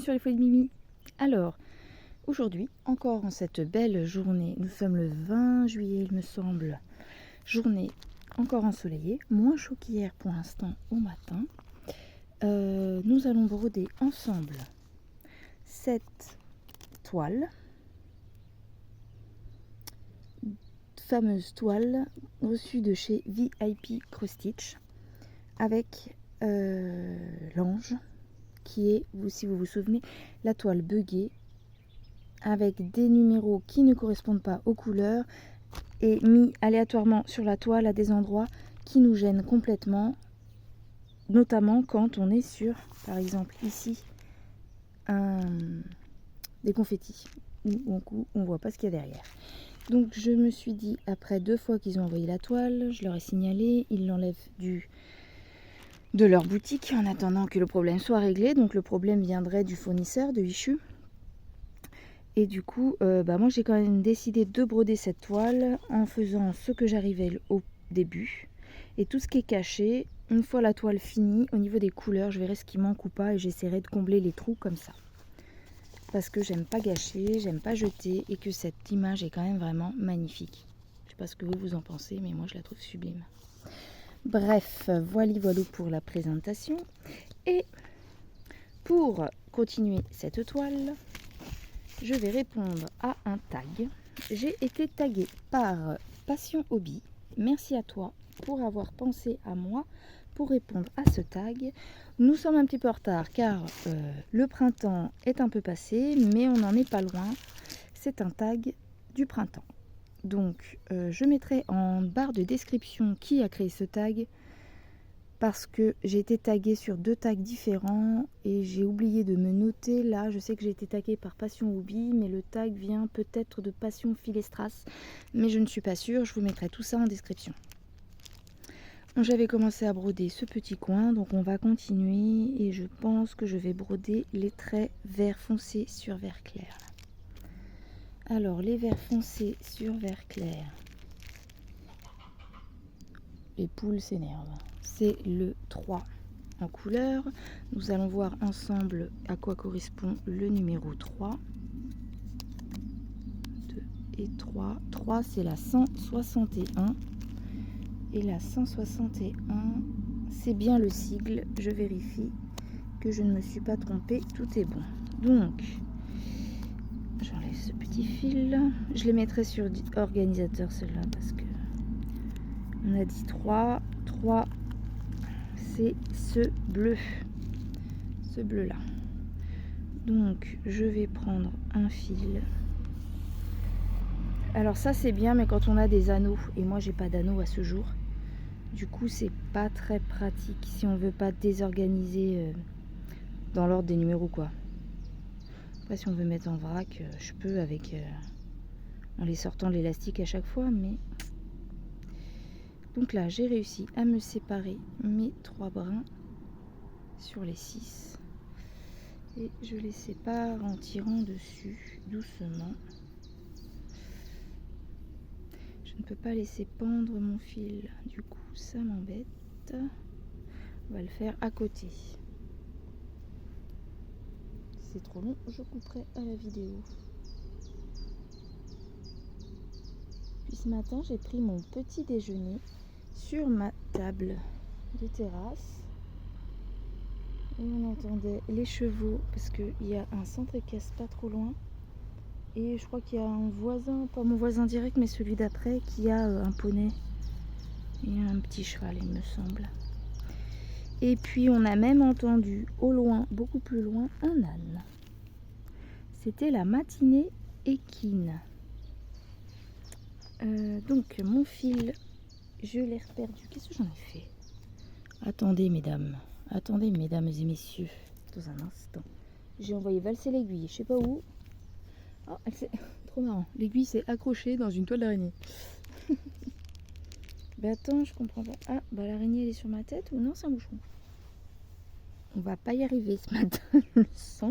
sur les folies de Mimi. Alors, aujourd'hui, encore en cette belle journée, nous sommes le 20 juillet, il me semble, journée encore ensoleillée, moins chaud qu'hier pour l'instant au matin. Nous allons broder ensemble cette toile, fameuse toile reçue de chez VIP Cross Stitch, avec l'ange qui est, si vous vous souvenez, la toile buggée avec des numéros qui ne correspondent pas aux couleurs et mis aléatoirement sur la toile à des endroits qui nous gênent complètement, notamment quand on est sur, par exemple ici, des confettis où on ne voit pas ce qu'il y a derrière. Donc je me suis dit, après 2 fois qu'ils ont envoyé la toile, je leur ai signalé, ils l'enlèvent de leur boutique en attendant que le problème soit réglé. Donc le problème viendrait du fournisseur de Wichu. Et du coup, moi j'ai quand même décidé de broder cette toile en faisant ce que j'arrivais au début. Et tout ce qui est caché, une fois la toile finie, au niveau des couleurs, je verrai ce qui manque ou pas et j'essaierai de combler les trous comme ça. Parce que j'aime pas gâcher, j'aime pas jeter et que cette image est quand même vraiment magnifique. Je sais pas ce que vous en pensez, mais moi je la trouve sublime. Bref, voilà pour la présentation. Et pour continuer cette toile, je vais répondre à un tag. J'ai été taguée par Passion Hobby. Merci à toi pour avoir pensé à moi pour répondre à ce tag. Nous sommes un petit peu en retard car le printemps est un peu passé, mais on n'en est pas loin. C'est un tag du printemps. Donc je mettrai en barre de description qui a créé ce tag, parce que j'ai été taguée sur 2 tags différents et j'ai oublié de me noter. Là, je sais que j'ai été taguée par Passion Hobby, mais le tag vient peut-être de Passion Filestras, mais je ne suis pas sûre. Je vous mettrai tout ça en description. J'avais commencé à broder ce petit coin, donc on va continuer et je pense que je vais broder les traits vert foncé sur vert clair. Alors, les verts foncés sur vert clair. Les poules s'énervent. C'est le 3 en couleur. Nous allons voir ensemble à quoi correspond le numéro 3. 2 et 3. 3, c'est la 161. Et la 161, c'est bien le sigle. Je vérifie que je ne me suis pas trompée. Tout est bon. Donc, j'enlève ce petit fil. Je les mettrai sur organisateur, ceux-là, parce que on a dit 3. 3, c'est ce bleu. Ce bleu-là. Donc, je vais prendre un fil. Alors ça, c'est bien, mais quand on a des anneaux, et moi, j'ai pas d'anneaux à ce jour, du coup, c'est pas très pratique si on veut pas désorganiser dans l'ordre des numéros, quoi. Après, si on veut mettre en vrac, je peux avec en les sortant de l'élastique à chaque fois, mais donc là, j'ai réussi à me séparer mes 3 brins sur les 6 et je les sépare en tirant dessus doucement. Je ne peux pas laisser pendre mon fil, du coup ça m'embête. On va le faire à côté. Si c'est trop long, je couperai à la vidéo. Puis ce matin, j'ai pris mon petit déjeuner sur ma table de terrasse. Et on entendait les chevaux parce qu'il y a un centre équestre pas trop loin. Et je crois qu'il y a un voisin, pas mon voisin direct, mais celui d'après, qui a un poney et un petit cheval, il me semble. Et puis on a même entendu au loin, beaucoup plus loin, un âne. C'était la matinée équine. Donc mon fil, je l'ai reperdu. Qu'est-ce que j'en ai fait? Attendez mesdames et messieurs, dans un instant. J'ai envoyé valser l'aiguille, je sais pas où. Oh, trop marrant. L'aiguille s'est accrochée dans une toile d'araignée. Ben attends, je comprends pas. Ah, bah l'araignée elle est sur ma tête ou non, c'est un bouchon. On va pas y arriver ce matin, le son.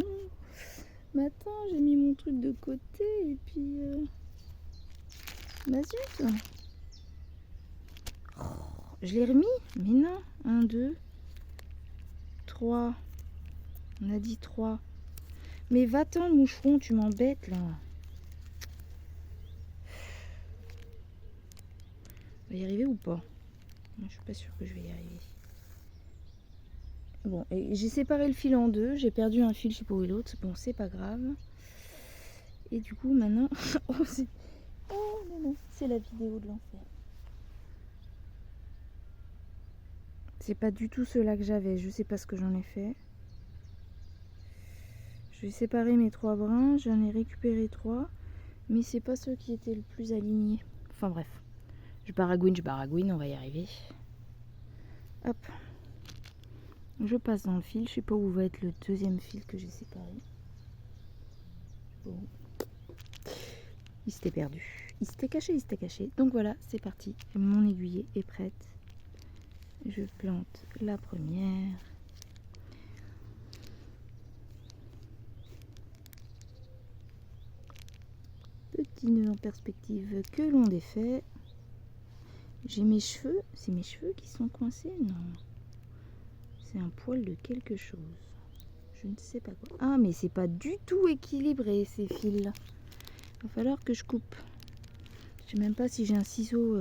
Mais attends, j'ai mis mon truc de côté et puis... Bah zut. Oh, je l'ai remis? Mais non. 1, 2, 3. On a dit 3. Mais va-t'en, le moucheron, tu m'embêtes là. On va y arriver ou pas? Moi, je suis pas sûre que je vais y arriver. Bon, et j'ai séparé le fil en deux. J'ai perdu un fil, je sais pas où est l'autre. Bon, c'est pas grave. Et du coup, maintenant... oh non, non, c'est la vidéo de l'enfer. C'est pas du tout ceux-là que j'avais. Je sais pas ce que j'en ai fait. J'ai séparé mes 3 brins. J'en ai récupéré 3. Mais c'est pas ceux qui étaient le plus alignés. Enfin bref. Je baragouine, on va y arriver. Hop. Je passe dans le fil. Je sais pas où va être le deuxième fil que j'ai séparé. Bon. Il s'était perdu. Il s'était caché. Donc voilà, c'est parti. Mon aiguiller est prête. Je plante la première. Petit nœud en perspective que l'on défait. J'ai mes cheveux. C'est mes cheveux qui sont coincés? Non. C'est un poil de quelque chose. Je ne sais pas quoi. Ah, mais c'est pas du tout équilibré ces fils là. Il va falloir que je coupe. Je sais même pas si j'ai un ciseau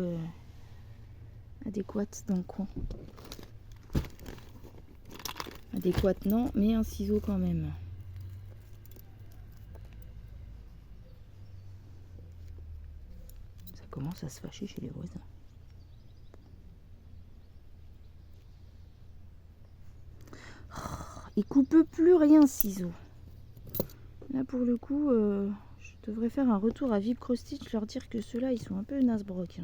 adéquat dans le coin. Adéquat non, mais un ciseau quand même. Ça commence à se fâcher chez les voisins. Oh, il coupe plus rien ce ciseau. Là pour le coup, je devrais faire un retour à Vib Cross-Stitch, leur dire que ceux-là ils sont un peu nasbrock.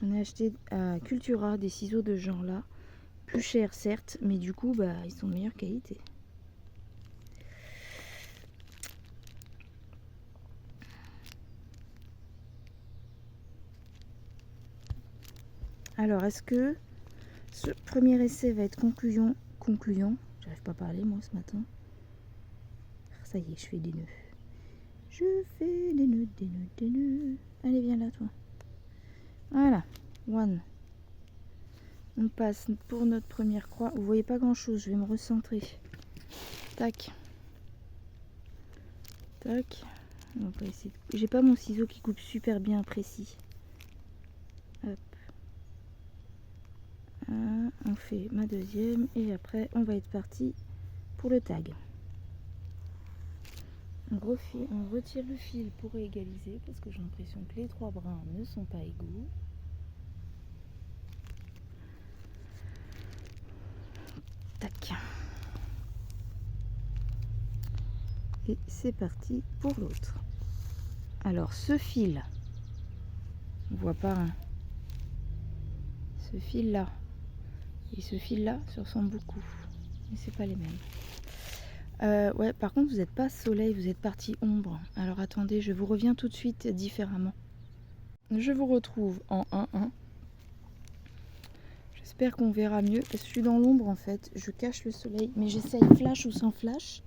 J'en ai acheté à Cultura des ciseaux de ce genre là. Plus cher certes, mais du coup bah ils sont de meilleure qualité. Alors est-ce que ce premier essai va être concluant? J'arrive pas à parler moi ce matin. Ça y est, je fais des nœuds. Je fais des nœuds. Allez viens là toi. Voilà, one. On passe pour notre première croix. Vous voyez pas grand chose, je vais me recentrer. Tac. Tac. On va essayer. J'ai pas mon ciseau qui coupe super bien précis. Hop. On fait ma deuxième et après on va être parti pour le tag. On retire le fil pour égaliser parce que j'ai l'impression que les 3 brins ne sont pas égaux. Tac. Et c'est parti pour l'autre. Alors ce fil, on voit pas hein. Ce fil là et ce fil là se ressemblent beaucoup, mais c'est pas les mêmes. Ouais, par contre vous n'êtes pas soleil, vous êtes partie ombre. Alors attendez, je vous reviens tout de suite différemment. Je vous retrouve en 1-1. J'espère qu'on verra mieux parce que je suis dans l'ombre en fait. Je cache le soleil, mais j'essaye flash ou sans flash.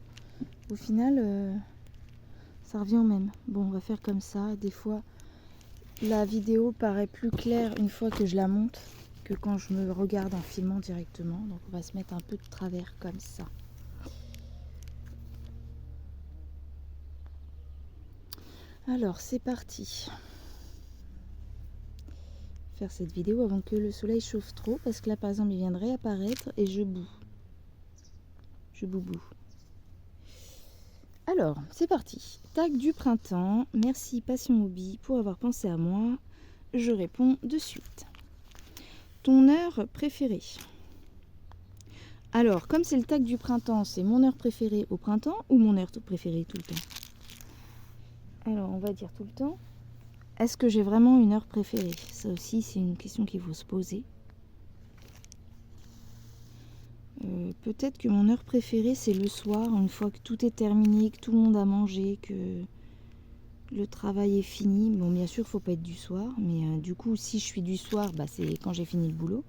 Au final, ça revient au même. Bon, on va faire comme ça. Des fois, la vidéo paraît plus claire une fois que je la monte que quand je me regarde en filmant directement. Donc on va se mettre un peu de travers comme ça. Alors c'est parti. Faire cette vidéo avant que le soleil chauffe trop parce que là par exemple il vient de réapparaître et je boue. Je boue. Alors c'est parti. Tag du printemps. Merci Passion Hobby pour avoir pensé à moi. Je réponds de suite. Ton heure préférée? Alors, comme c'est le tag du printemps, c'est mon heure préférée au printemps ou mon heure préférée tout le temps? Alors, on va dire tout le temps. Est-ce que j'ai vraiment une heure préférée? Ça aussi, c'est une question qu'il faut se poser. Peut-être que mon heure préférée, c'est le soir, une fois que tout est terminé, que tout le monde a mangé, que le travail est fini. Bon, bien sûr, il ne faut pas être du soir, mais du coup, si je suis du soir, bah, c'est quand j'ai fini le boulot.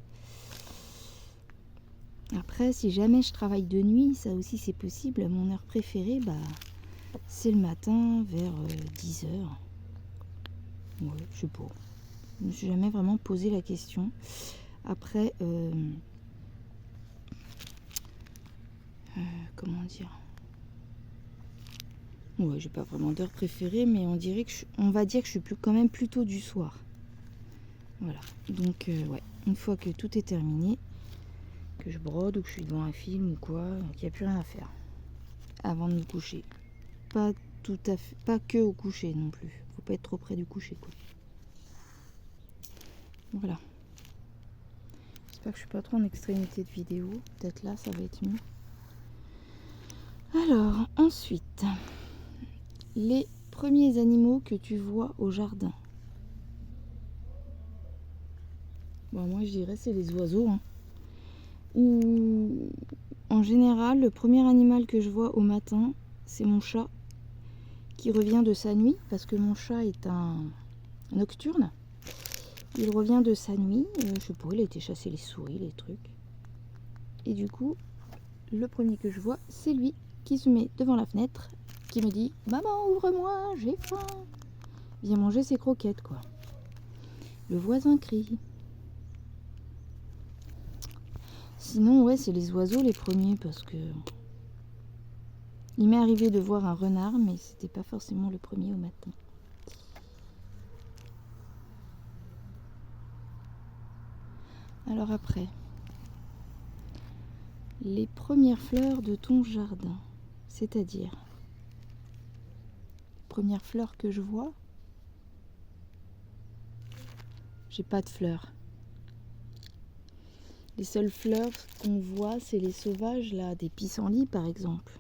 Après, si jamais je travaille de nuit, ça aussi c'est possible. Mon heure préférée, bah, c'est le matin vers 10 h. Ouais, je sais pas. Je me suis jamais vraiment posé la question. Après, comment dire, ouais, j'ai pas vraiment d'heure préférée, mais on va dire que je suis quand même plutôt du soir. Voilà, donc ouais, une fois que tout est terminé, que je brode ou que je suis devant un film ou quoi, il n'y a plus rien à faire avant de me coucher. Pas tout à fait, pas que au coucher non plus. Faut pas être trop près du coucher, quoi. Voilà. J'espère que je suis pas trop en extrémité de vidéo. Peut-être là, ça va être mieux. Alors, ensuite, les premiers animaux que tu vois au jardin. Bon, moi, je dirais c'est les oiseaux. Hein. Ou en général, le premier animal que je vois au matin, c'est mon chat qui revient de sa nuit, parce que mon chat est un nocturne. Il revient de sa nuit, je sais pas, il a été chasser les souris, les trucs. Et du coup, le premier que je vois, c'est lui qui se met devant la fenêtre, qui me dit « Maman, ouvre-moi, j'ai faim !» Viens manger ses croquettes, quoi. Le voisin crie. Sinon, ouais, c'est les oiseaux les premiers, parce que... Il m'est arrivé de voir un renard, mais c'était pas forcément le premier au matin. Alors après, les premières fleurs de ton jardin, c'est-à-dire les premières fleurs que je vois, j'ai pas de fleurs. Les seules fleurs qu'on voit, c'est les sauvages, là, des pissenlits par exemple.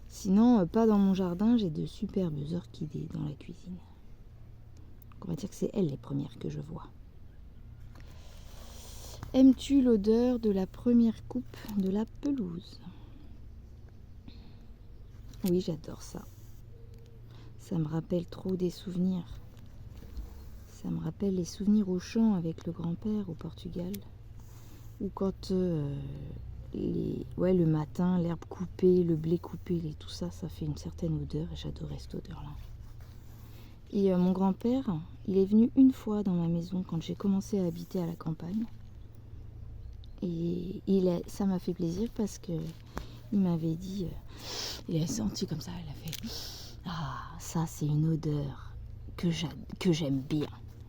Sinon, pas dans mon jardin, j'ai de superbes orchidées dans la cuisine. On va dire que c'est elles les premières que je vois. Aimes-tu l'odeur de la première coupe de la pelouse? Oui, j'adore ça. Ça me rappelle trop des souvenirs. Ça me rappelle les souvenirs au champ avec le grand-père au Portugal. Ou quand le matin, l'herbe coupée, le blé coupé, tout ça, ça fait une certaine odeur et j'adorais cette odeur-là. Et mon grand-père, il est venu une fois dans ma maison quand j'ai commencé à habiter à la campagne. Et ça m'a fait plaisir parce que il m'avait dit, il a senti comme ça, il a fait « Ah, ça c'est une odeur que j'aime bien ».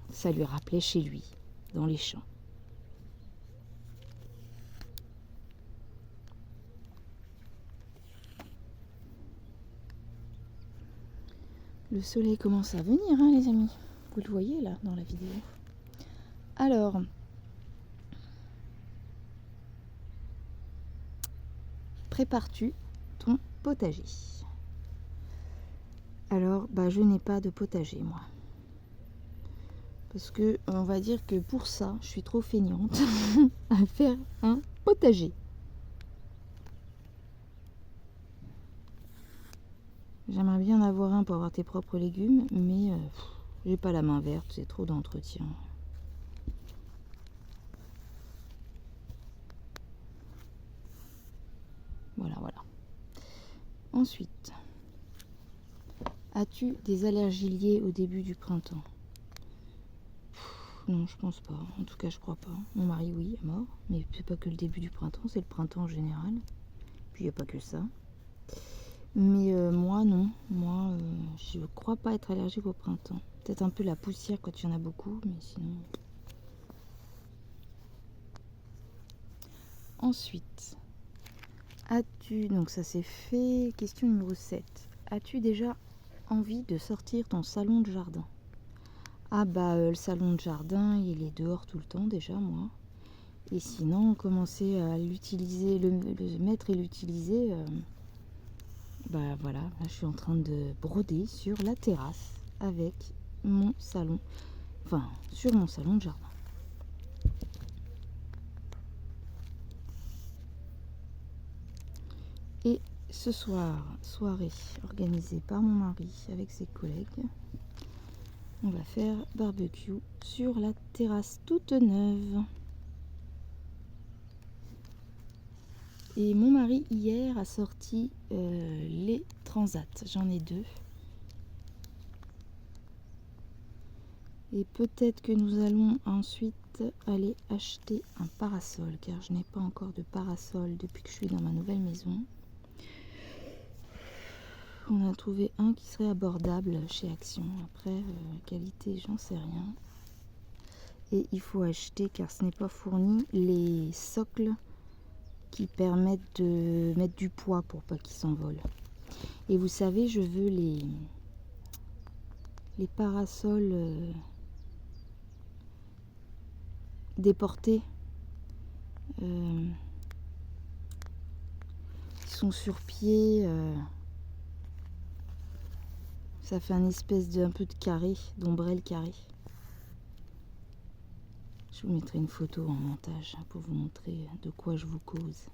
Ça lui rappelait chez lui, dans les champs. Le soleil commence à venir, hein, les amis. Vous le voyez là dans la vidéo. Alors, prépares-tu ton potager? Alors, je n'ai pas de potager, moi. Parce que, on va dire que pour ça, je suis trop feignante à faire un potager. J'aimerais bien en avoir un pour avoir tes propres légumes, mais j'ai pas la main verte, c'est trop d'entretien. Voilà. Ensuite, as-tu des allergies liées au début du printemps? Non, je pense pas. En tout cas, je crois pas. Mon mari, oui, est mort. Mais c'est pas que le début du printemps, c'est le printemps en général. Puis il n'y a pas que ça. Mais moi, non. Moi, je crois pas être allergique au printemps. Peut-être un peu la poussière quand il y en a beaucoup, mais sinon... Ensuite, as-tu... Donc ça c'est fait. Question numéro 7. As-tu déjà envie de sortir ton salon de jardin? Ah le salon de jardin, il est dehors tout le temps déjà, moi. Et sinon, commencer à l'utiliser, le mettre et l'utiliser... voilà, là, je suis en train de broder sur la terrasse avec mon salon, sur mon salon de jardin. Et ce soir, soirée organisée par mon mari avec ses collègues, on va faire barbecue sur la terrasse toute neuve. Et mon mari hier a sorti les transats, j'en ai 2. Et peut-être que nous allons ensuite aller acheter un parasol, car je n'ai pas encore de parasol depuis que je suis dans ma nouvelle maison. On a trouvé un qui serait abordable chez Action. Après, qualité, j'en sais rien. Et il faut acheter, car ce n'est pas fourni, les socles qui permettent de mettre du poids pour pas qu'ils s'envolent. Et vous savez, je veux les parasols déportés. Ils sont sur pied. Ça fait un espèce de un peu de carré, d'ombrelle carré. Je vous mettrai une photo en montage pour vous montrer de quoi je vous cause.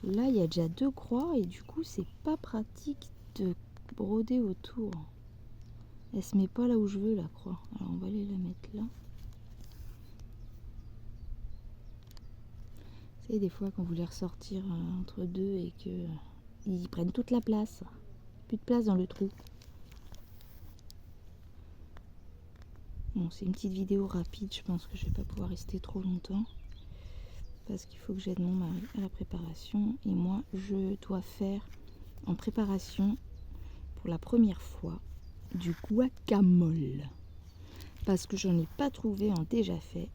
Là, il y a déjà 2 croix et du coup, c'est pas pratique de broder autour. Elle se met pas là où je veux, la croix. Alors, on va aller la mettre là. Vous savez, des fois, quand vous les ressortir entre deux et que ils prennent toute la place. Plus de place dans le trou. Bon, c'est une petite vidéo rapide. Je pense que je vais pas pouvoir rester trop longtemps. Parce qu'il faut que j'aide mon mari à la préparation. Et moi, je dois faire en préparation pour la première fois du guacamole. Parce que j'en ai pas trouvé en déjà fait.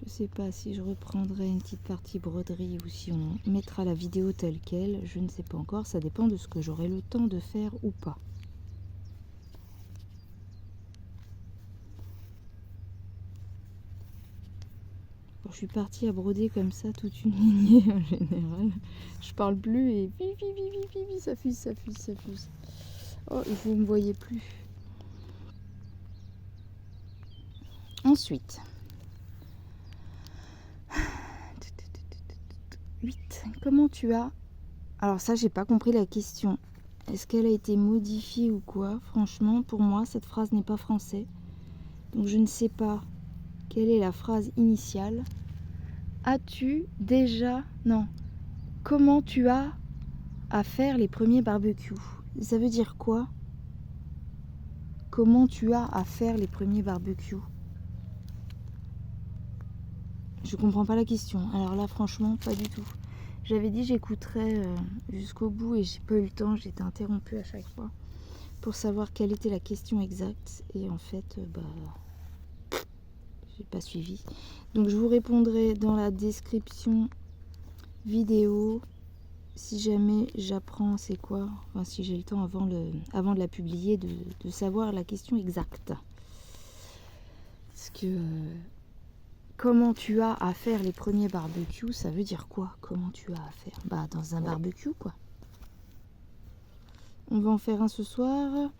Je sais pas si je reprendrai une petite partie broderie ou si on mettra la vidéo telle quelle. Je ne sais pas encore. Ça dépend de ce que j'aurai le temps de faire ou pas. Bon, je suis partie à broder comme ça toute une lignée en général. Je parle plus et ça fuse, ça fuse, ça fuse. Oh, vous ne me voyez plus. Ensuite. 8. Comment tu as... Alors ça, j'ai pas compris la question. Est-ce qu'elle a été modifiée ou quoi? Franchement, pour moi, cette phrase n'est pas français. Donc je ne sais pas quelle est la phrase initiale. As-tu déjà... Non. Comment tu as à faire les premiers barbecues? Ça veut dire quoi? Comment tu as à faire les premiers barbecues? Je comprends pas la question. Alors là, franchement, pas du tout. J'avais dit j'écouterais jusqu'au bout et j'ai pas eu le temps. J'ai été interrompue à chaque fois pour savoir quelle était la question exacte. Et en fait, j'ai pas suivi. Donc je vous répondrai dans la description vidéo si jamais j'apprends c'est quoi. Enfin, si j'ai le temps avant de la publier de savoir la question exacte. Parce que... Comment tu as à faire les premiers barbecues, ça veut dire quoi? Comment tu as à faire? Bah, dans un barbecue, quoi. On va en faire un ce soir.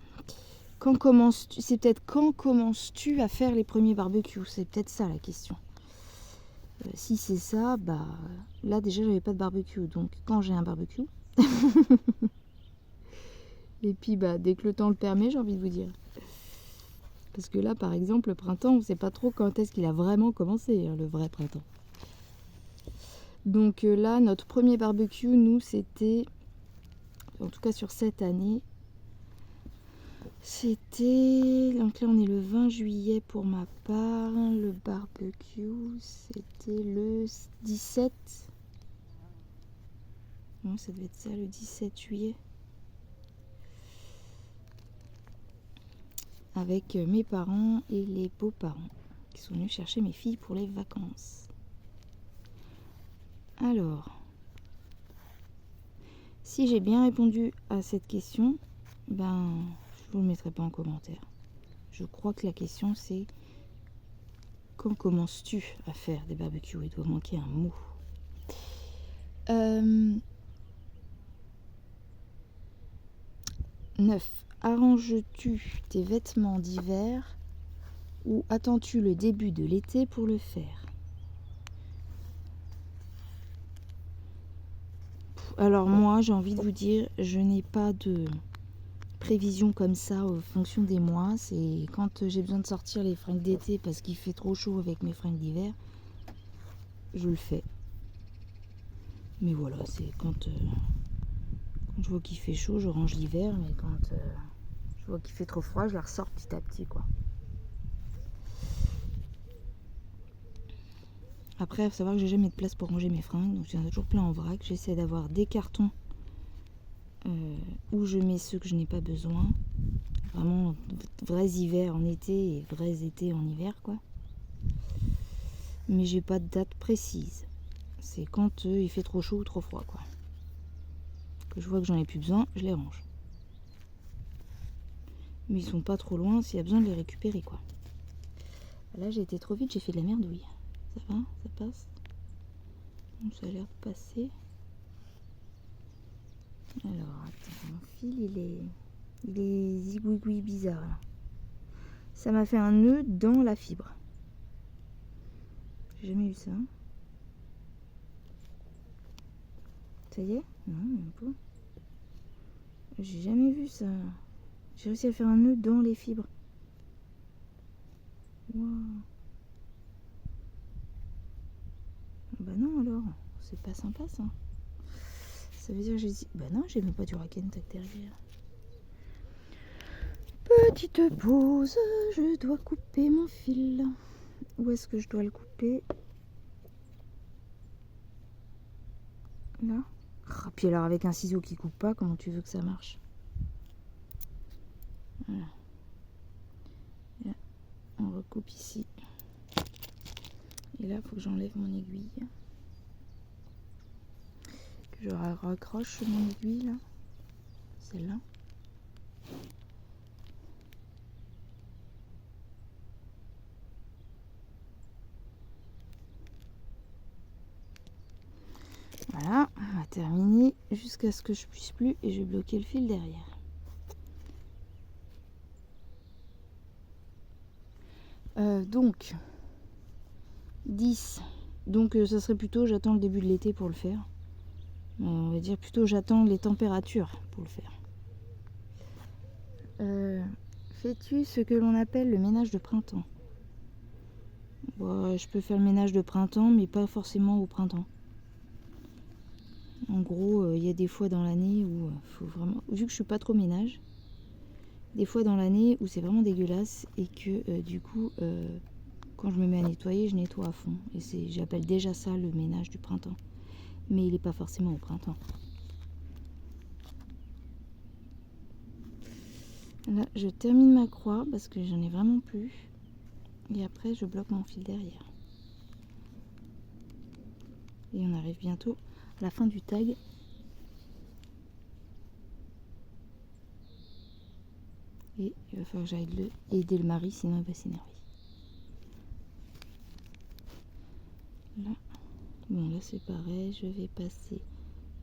Quand commences-tu? C'est peut-être quand commences-tu à faire les premiers barbecues? C'est peut-être ça la question. Si c'est ça, bah là déjà j'avais pas de barbecue, donc quand j'ai un barbecue. Et puis bah dès que le temps le permet, j'ai envie de vous dire. Parce que là, par exemple, le printemps, on ne sait pas trop quand est-ce qu'il a vraiment commencé, hein, le vrai printemps. Donc là, notre premier barbecue, nous, c'était, en tout cas sur cette année, c'était, donc là on est le 20 juillet pour ma part, le barbecue, c'était le 17, non, ça devait être ça, le 17 juillet. Avec mes parents et les beaux-parents qui sont venus chercher mes filles pour les vacances. Alors, si j'ai bien répondu à cette question, ben, je vous le mettrai pas en commentaire. Je crois que la question c'est quand commences-tu à faire des barbecues? Il doit manquer un mot. 9. Arranges-tu tes vêtements d'hiver ou attends-tu le début de l'été pour le faire? Alors moi, j'ai envie de vous dire, je n'ai pas de prévision comme ça en fonction des mois. C'est quand j'ai besoin de sortir les fringues d'été parce qu'il fait trop chaud avec mes fringues d'hiver, je le fais. Mais voilà, c'est quand je vois qu'il fait chaud, je range l'hiver, mais quand je vois qu'il fait trop froid, je la ressors petit à petit, quoi. Après, il faut savoir que j'ai jamais de place pour ranger mes fringues, donc j'en ai toujours plein en vrac. J'essaie d'avoir des cartons où je mets ceux que je n'ai pas besoin. Vraiment vrais hivers en été et vrais étés en hiver, quoi. Mais j'ai pas de date précise. C'est quand il fait trop chaud ou trop froid, quoi. Que je vois que j'en ai plus besoin, je les range. Mais ils sont pas trop loin s'il y a besoin de les récupérer, quoi. Là, j'ai été trop vite, j'ai fait de la merdouille. Ça va? Ça passe? Ça a l'air de passer. Alors, attends, mon fil, il est zigouigoui bizarre, là. Ça m'a fait un nœud dans la fibre. J'ai jamais eu ça. Ça y est? Non, même pas. J'ai jamais vu ça. J'ai réussi à faire un nœud dans les fibres. Wow. Bah non alors, c'est pas sympa ça. Ça veut dire que j'ai dit, bah non, j'ai même pas du Rakentac derrière. Petite pause, je dois couper mon fil. Où est-ce que je dois le couper? Là. Ah, puis alors avec un ciseau qui coupe pas, comment tu veux que ça marche? Voilà. Là, on recoupe ici. Et là, il faut que j'enlève mon aiguille. Que je raccroche mon aiguille là. Celle-là. Voilà, on va terminer jusqu'à ce que je puisse plus et je vais bloquer le fil derrière. Donc 10. Donc ça serait plutôt j'attends le début de l'été pour le faire. On va dire plutôt j'attends les températures pour le faire. Fais-tu ce que l'on appelle le ménage de printemps? Bon, je peux faire le ménage de printemps mais pas forcément au printemps. En gros, il y a des fois dans l'année où faut vraiment, vu que je suis pas trop ménage, des fois dans l'année où c'est vraiment dégueulasse et que du coup quand je me mets à nettoyer, je nettoie à fond. Et j'appelle déjà ça le ménage du printemps. Mais il n'est pas forcément au printemps. Là, je termine ma croix parce que j'en ai vraiment plus. Et après, je bloque mon fil derrière. Et on arrive bientôt à la fin du tag. Et il va falloir que j'aille aider le mari, sinon il va s'énerver. Là, bon là c'est pareil, je vais passer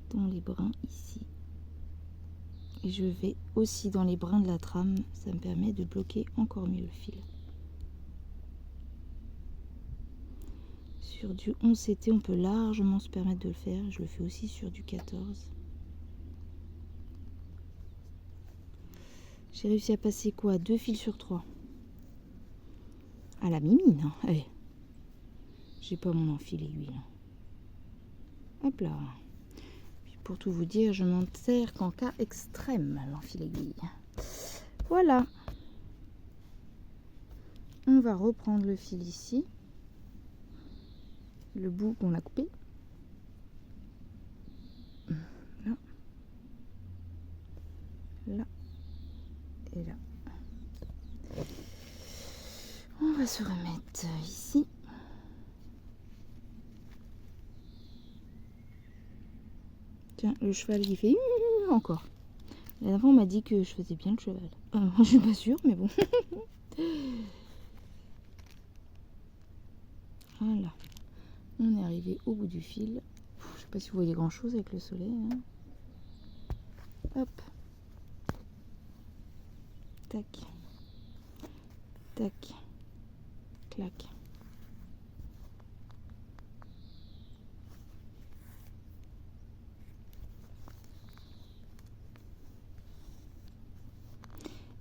dans les brins ici. Et je vais aussi dans les brins de la trame, ça me permet de bloquer encore mieux le fil. Sur du 11 CT, on peut largement se permettre de le faire. Je le fais aussi sur du 14. J'ai réussi à passer quoi? 2 fils sur 3. À la mimine, hein. Allez. J'ai pas mon enfil aiguille. Hop là. Puis pour tout vous dire, je m'en sers qu'en cas extrême, l'enfil aiguille. Voilà. On va reprendre le fil ici. Le bout qu'on a coupé. Là. Là. Et là. On va se remettre ici. Tiens, le cheval qui fait encore. La dernière fois, on m'a dit que je faisais bien le cheval. Je suis pas sûre, mais bon. Voilà. On est arrivé au bout du fil. Je sais pas si vous voyez grand chose avec le soleil. Hein. Hop. Tac. Tac. Clac.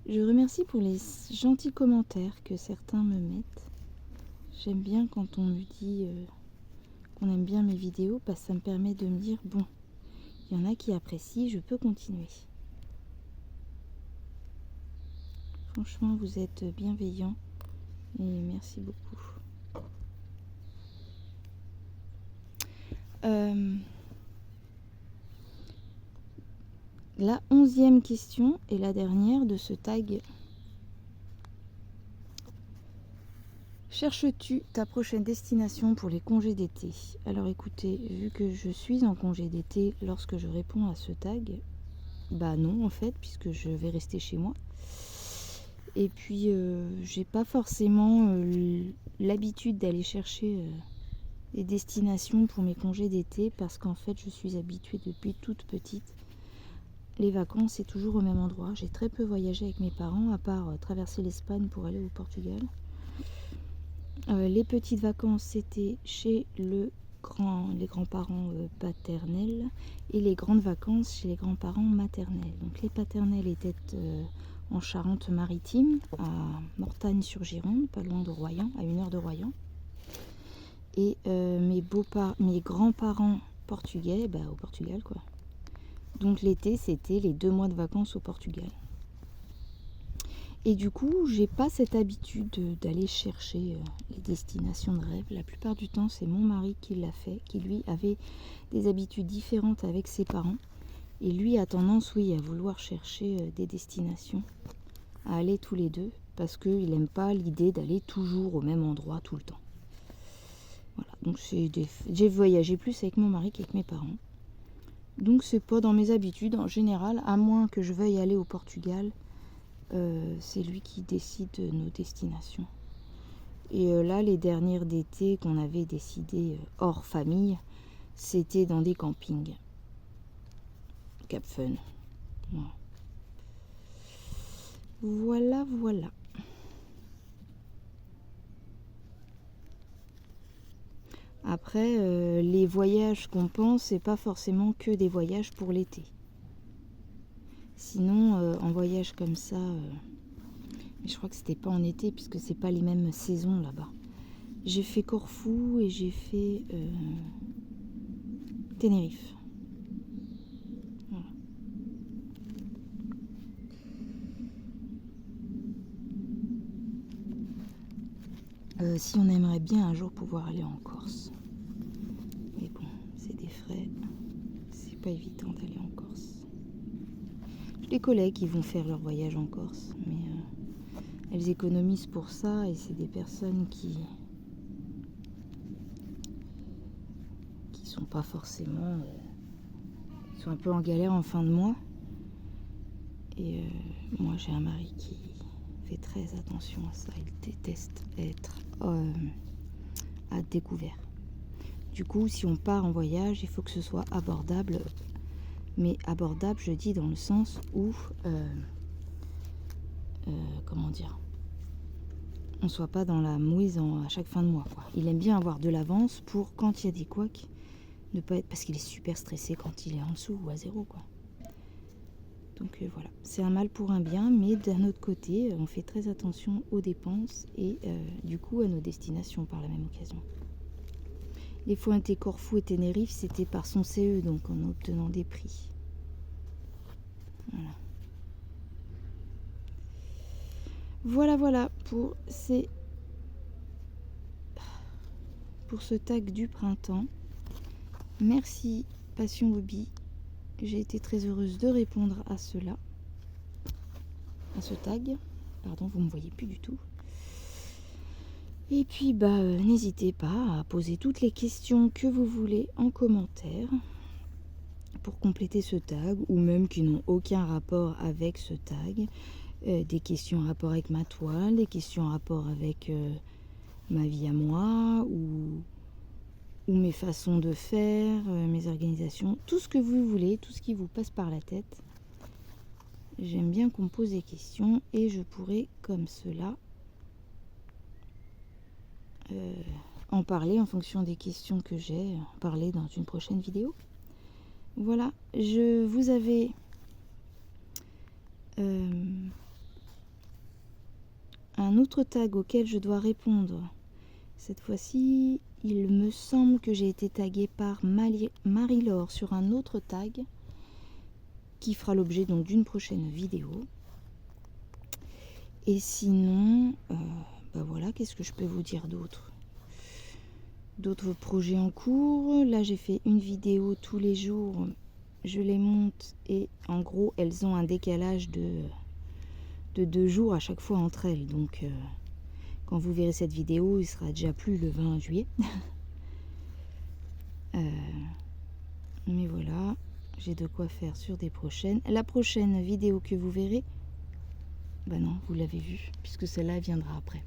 Je remercie pour les gentils commentaires que certains me mettent. J'aime bien quand on me dit qu'on aime bien mes vidéos, parce que ça me permet de me dire, bon, il y en a qui apprécient, je peux continuer. Franchement, vous êtes bienveillants et merci beaucoup. La 11e question et la dernière de ce tag. Cherches-tu ta prochaine destination pour les congés d'été? Alors écoutez, vu que je suis en congé d'été lorsque je réponds à ce tag, bah non en fait, puisque je vais rester chez moi. Et puis, j'ai pas forcément l'habitude d'aller chercher des destinations pour mes congés d'été parce qu'en fait, je suis habituée depuis toute petite. Les vacances, c'est toujours au même endroit. J'ai très peu voyagé avec mes parents, à part traverser l'Espagne pour aller au Portugal. Les petites vacances, c'était chez les grands-parents paternels et les grandes vacances chez les grands-parents maternels. Donc les paternels étaient en Charente-Maritime, à Mortagne-sur-Gironde, pas loin de Royan, à 1 heure de Royan. Et mes grands-parents portugais, au Portugal quoi. Donc l'été, c'était les 2 mois de vacances au Portugal. Et du coup, j'ai pas cette habitude d'aller chercher les destinations de rêve. La plupart du temps, c'est mon mari qui l'a fait, qui lui avait des habitudes différentes avec ses parents. Et lui a tendance, oui, à vouloir chercher des destinations, à aller tous les deux, parce qu'il n'aime pas l'idée d'aller toujours au même endroit tout le temps. Voilà, donc j'ai voyagé plus avec mon mari qu'avec mes parents. Donc c'est pas dans mes habitudes en général, à moins que je veuille aller au Portugal, c'est lui qui décide de nos destinations. Et là, les dernières d'été qu'on avait décidé hors famille, c'était dans des campings. Cap Fun. Voilà, voilà. Après, les voyages qu'on pense, c'est pas forcément que des voyages pour l'été. Sinon, en voyage comme ça, mais je crois que c'était pas en été puisque c'est pas les mêmes saisons là-bas. J'ai fait Corfou et j'ai fait Tenerife. Voilà. Si on aimerait bien un jour pouvoir aller en Corse. Mais bon, c'est des frais. C'est pas évident d'aller en Corse. J'ai des collègues qui vont faire leur voyage en Corse, mais elles économisent pour ça et c'est des personnes qui sont pas forcément... Ils sont un peu en galère en fin de mois. Et moi j'ai un mari qui fait très attention à ça. Il déteste être à découvert. Du coup, si on part en voyage, il faut que ce soit abordable. Mais abordable, je dis dans le sens où... comment dire, on soit pas dans la mouise à chaque fin de mois quoi. Il aime bien avoir de l'avance pour quand il y a des couacs, ne pas être, parce qu'il est super stressé quand il est en dessous ou à 0 quoi. Donc voilà, c'est un mal pour un bien, mais d'un autre côté, on fait très attention aux dépenses et du coup à nos destinations par la même occasion. Les fois un Corfou et Tenerife, c'était par son CE, donc en obtenant des prix. Voilà. Voilà pour ce tag du printemps. Merci Passion Hobby. J'ai été très heureuse de répondre à cela, à ce tag. Pardon, vous ne me voyez plus du tout. Et puis n'hésitez pas à poser toutes les questions que vous voulez en commentaire pour compléter ce tag, ou même qui n'ont aucun rapport avec ce tag. Des questions en rapport avec ma toile, des questions en rapport avec ma vie à moi, ou mes façons de faire, mes organisations, tout ce que vous voulez, tout ce qui vous passe par la tête. J'aime bien qu'on me pose des questions et je pourrais comme cela en parler en fonction des questions que j'ai, en parler dans une prochaine vidéo. Voilà, je vous avais un autre tag auquel je dois répondre Cette fois-ci, il me semble que j'ai été taguée par Marie-Laure sur un autre tag qui fera l'objet donc d'une prochaine vidéo. Et sinon, bah voilà, qu'est-ce que je peux vous dire d'autre? D'autres projets en cours. Là, j'ai fait une vidéo tous les jours. Je les monte et en gros, elles ont un décalage de 2 jours à chaque fois entre elles. Donc, quand vous verrez cette vidéo, il sera déjà plus le 20 juillet. Mais voilà, j'ai de quoi faire sur des prochaines. La prochaine vidéo que vous verrez, bah non, vous l'avez vue, puisque celle-là viendra après.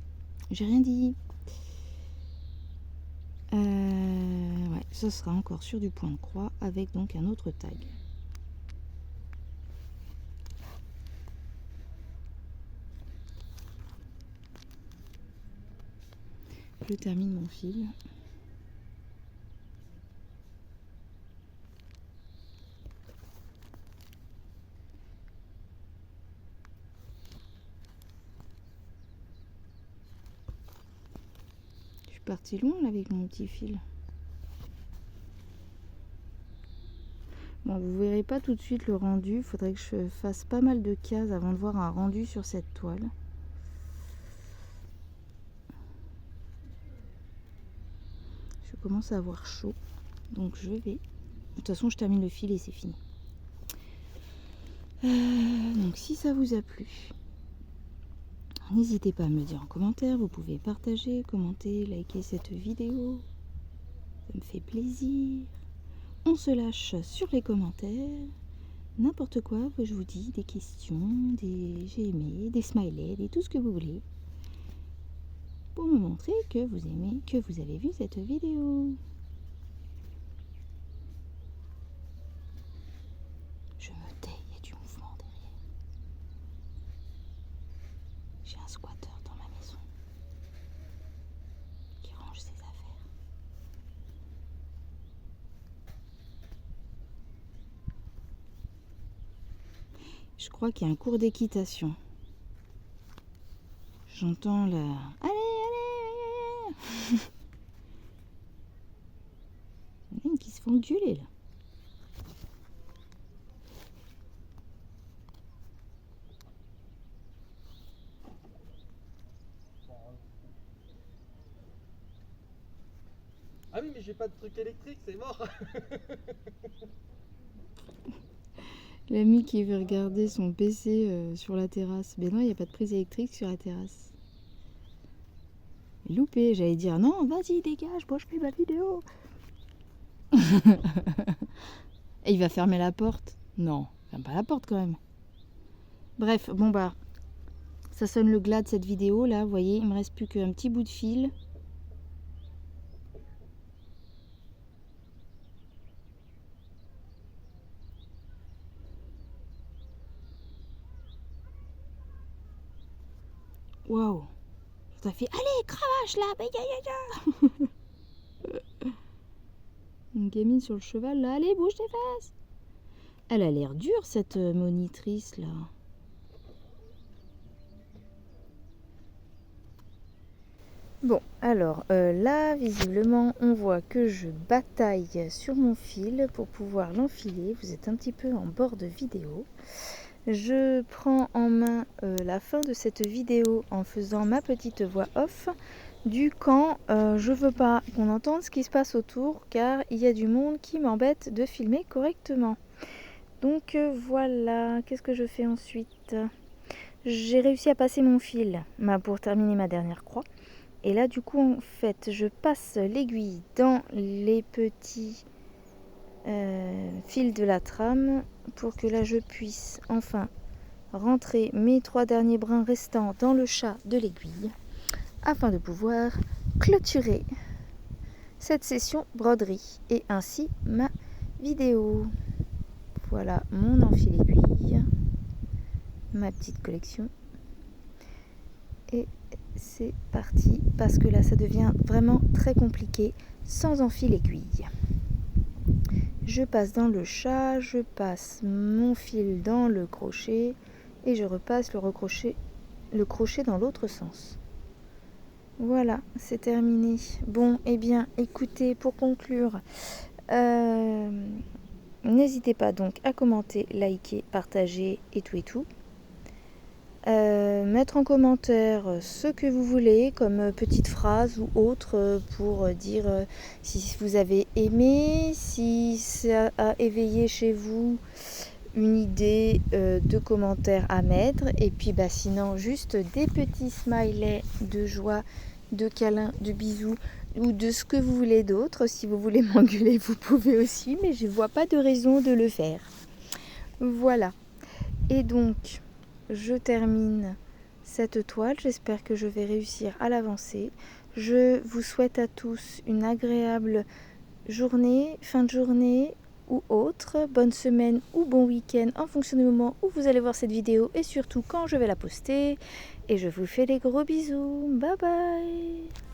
J'ai rien dit. Ouais, ce sera encore sur du point de croix avec donc un autre tag. Je termine mon fil. Je suis partie loin là avec mon petit fil. Bon, vous verrez pas tout de suite le rendu. Il faudrait que je fasse pas mal de cases avant de voir un rendu sur cette toile. Je commence à avoir chaud. Donc je vais... De toute façon, je termine le fil et c'est fini. Donc si ça vous a plu, n'hésitez pas à me le dire en commentaire. Vous pouvez partager, commenter, liker cette vidéo. Ça me fait plaisir. On se lâche sur les commentaires. N'importe quoi, je vous dis, des questions, des j'ai aimé, des smileys, des tout ce que vous voulez. Pour me montrer que vous aimez, que vous avez vu cette vidéo. Je me tais, il y a du mouvement derrière. J'ai un squatteur dans ma maison qui range ses affaires. Je crois qu'il y a un cours d'équitation. J'entends la... Allez, allez, allez. Il y en a une qui se font engueuler là. Ah oui, mais j'ai pas de truc électrique, c'est mort. L'ami qui veut regarder son PC sur la terrasse. Mais non, il n'y a pas de prise électrique sur la terrasse. Loupé, j'allais dire non, vas-y, dégage, moi je fais ma vidéo. Et il va fermer la porte. Non, ferme pas la porte quand même. Bref, bon bah, ça sonne le glas de cette vidéo là, vous voyez, il me reste plus qu'un petit bout de fil. Waouh, ça fait allez, cravache là, une gamine sur le cheval là, allez, bouge tes fesses. Elle a l'air dure cette monitrice là. Bon, alors là, visiblement, on voit que je bataille sur mon fil pour pouvoir l'enfiler. Vous êtes un petit peu en bord de vidéo. Je prends en main la fin de cette vidéo en faisant ma petite voix off du camp. Je veux pas qu'on entende ce qui se passe autour car il y a du monde qui m'embête de filmer correctement. Donc voilà, qu'est-ce que je fais ensuite? J'ai réussi à passer mon fil pour terminer ma dernière croix. Et là, du coup, en fait, je passe l'aiguille dans les petits fils de la trame pour que là, je puisse enfin rentrer mes 3 derniers brins restants dans le chat de l'aiguille afin de pouvoir clôturer cette session broderie et ainsi ma vidéo. Voilà mon enfil aiguille, ma petite collection. Et c'est parti parce que là ça devient vraiment très compliqué sans enfil aiguille. Je passe dans le chat, je passe mon fil dans le crochet et je repasse le crochet dans l'autre sens. Voilà, c'est terminé. Bon, eh bien, écoutez, pour conclure, n'hésitez pas donc à commenter, liker, partager et tout et tout. Mettre en commentaire ce que vous voulez comme petite phrase ou autre pour dire si vous avez aimé, si ça a éveillé chez vous une idée de commentaire à mettre, et puis sinon juste des petits smileys de joie, de câlins, de bisous ou de ce que vous voulez d'autre. Si vous voulez m'engueuler, vous pouvez aussi, mais je vois pas de raison de le faire. Voilà. Et donc je termine cette toile. J'espère que je vais réussir à l'avancer. Je vous souhaite à tous une agréable journée, fin de journée ou autre, bonne semaine ou bon week-end en fonction du moment où vous allez voir cette vidéo et surtout quand je vais la poster. Et je vous fais des gros bisous. Bye bye.